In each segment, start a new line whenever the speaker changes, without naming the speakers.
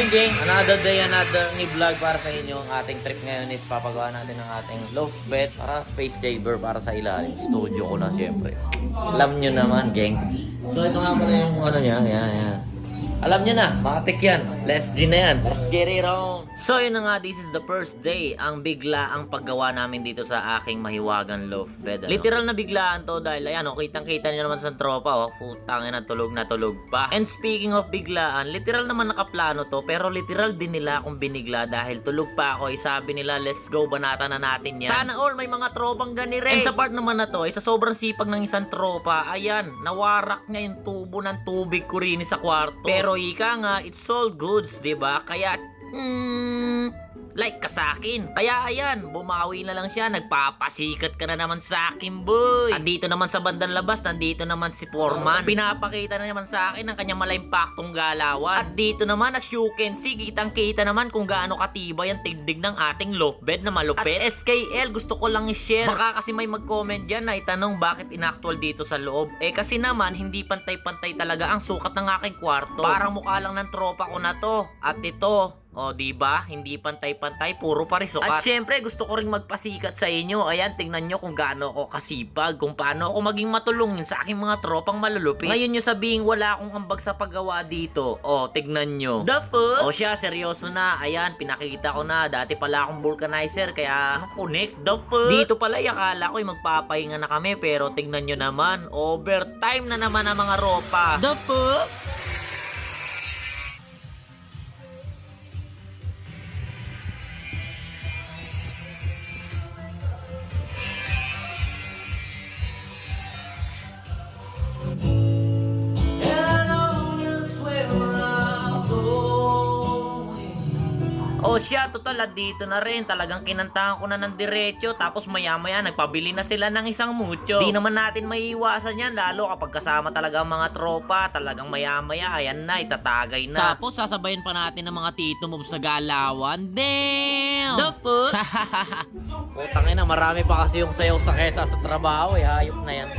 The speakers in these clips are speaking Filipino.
morning, gang! Another day, another ni vlog para sa inyo. Ang ating trip ngayon is papagawa natin ng ating loft bed para space saver para sa ilalim. Studio ko na, syempre. Alam nyo naman, gang. So, ito nga pala yung ano niya. Yan. Alam nyo na, makatik yan. Let's G na yan. Let's get it on. So, yun na nga, this is the first day. Ang bigla ang paggawa namin dito sa aking mahiwagang loft bed. Ano? Literal na biglaan to dahil, ayan, kitang-kita nyo naman sa tropa. Putangin na tulog pa. And speaking of biglaan, literal naman nakaplano to. Pero literal din nila akong binigla dahil tulog pa ako. Sabi nila, let's go, banata na natin yan. Sana all may mga tropang gani rin. And sa part naman na to, sa sobrang sipag ng isang tropa, ayan, nawarak niya yung tubo ng tubig ko rin sa kwarto. Pero ika nga, it's all goods, diba? Kaya, like ka sa akin. Kaya ayan, bumawi na lang siya. Nagpapasikat ka na naman sa akin, boy. At dito naman sa bandang labas, nandito naman si Foreman. Pinapakita na naman sa akin ang kanyang malaimpaktong galawan. At dito naman, as you can see, kitang-kita naman kung gaano katibay ang tigdig ng ating loft bed na malupit. At SKL, gusto ko lang i-share. Baka kasi may mag-comment dyan na itanong bakit inactual dito sa loob. Kasi naman, hindi pantay-pantay talaga ang sukat ng aking kwarto. Parang mukha lang ng tropa ko na to. At ito, diba? Hindi pantay-pantay, puro parisukat. At syempre, gusto ko ring magpasikat sa inyo. Ayan, tingnan nyo kung gaano ako kasipag, kung paano ako maging matulungin sa aking mga tropang malulupit. Ngayon nyo sabihing wala akong ambag sa paggawa dito. Tignan nyo. The fuck? Siya, seryoso na. Ayan, pinakita ko na. Dati pala akong vulcanizer, kaya connect? The fuck? Dito pala, akala ko magpapahinga na kami, pero tingnan nyo naman. Overtime na naman ang mga ropa. The fuck? Siya, total, dito na rin. Talagang kinantahan ko na ng diretso. Tapos maya-maya, nagpabili na sila ng isang mucho. Di naman natin maiiwasan yan. Lalo kapag kasama talaga ang mga tropa. Talagang maya-maya, ayan na, itatagay na. Tapos sasabayin pa natin ng mga tito moves na galawan. Damn! The fuck? Putangin na, marami pa kasi yung sayaw sa kesa sa trabaho. Hayop na yan.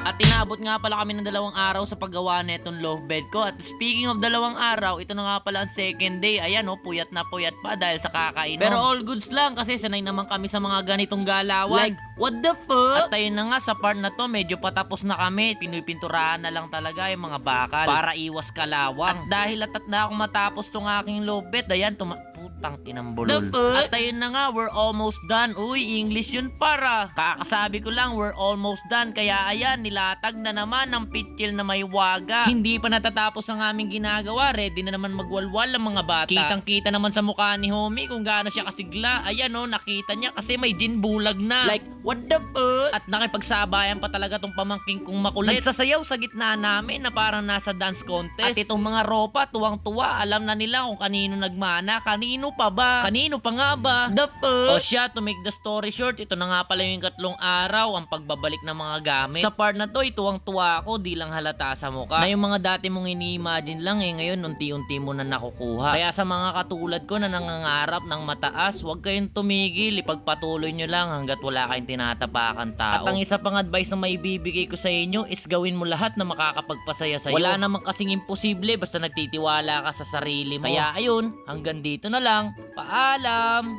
At tinabot nga pala kami ng 2 araw sa paggawa netong loft bed ko. At speaking of 2 araw, ito na nga pala ang second day. Ayan puyat na puyat pa dahil sa kakainom. Pero all goods lang kasi sanay naman kami sa mga ganitong galawan. Like, what the fuck? At ayun na nga, sa part na to, medyo patapos na kami. Pinupinturahan na lang talaga yung mga bakal para iwas kalawang. At dahil atat na akong matapos tong aking loft bed, ayan, putang tinambulol. At ayun na nga, we're almost done. Uy, English yun para. Kakasabi ko lang, we're almost done. Kaya ayan, nilatag na naman ng pitchil na may waga. Hindi pa natatapos ang aming ginagawa. Ready na naman magwalwal ang mga bata. Kitang-kita naman sa mukha ni homie kung gaano siya kasigla. Ayan nakita niya kasi may gin bulag na. Like, what the fuck? At nakipagsabayan pa talaga tong pamangking kong makulit. Nagsasayaw sa gitna namin na parang nasa dance contest. At itong mga ropa, tuwang-tuwa. Alam na nila kung kanino nagmana. Kanino pa ba? Kanino pa nga ba? The fuck? Siya, to make the story short, ito na nga pala yung 3 araw ang pagbabalik ng mga gamit. Sa part na to, tuwang-tuwa ako, di lang halata sa mukha. Na yung mga dati mong ini-imagine lang ngayon unti-unti mo na nakukuha. Kaya sa mga katulad ko na nangangarap ng mataas, huwag kayong tumigil, ipagpatuloy nyo lang hanggat wala kayong tinatapakan tao. At ang isa pang advice na maibibigay ko sa inyo is gawin mo lahat na makakapagpasaya sa'yo. Wala namang kasing imposible basta nagtitiwala ka sa sarili mo. Kaya ayun, hanggang dito na lang. Paalam!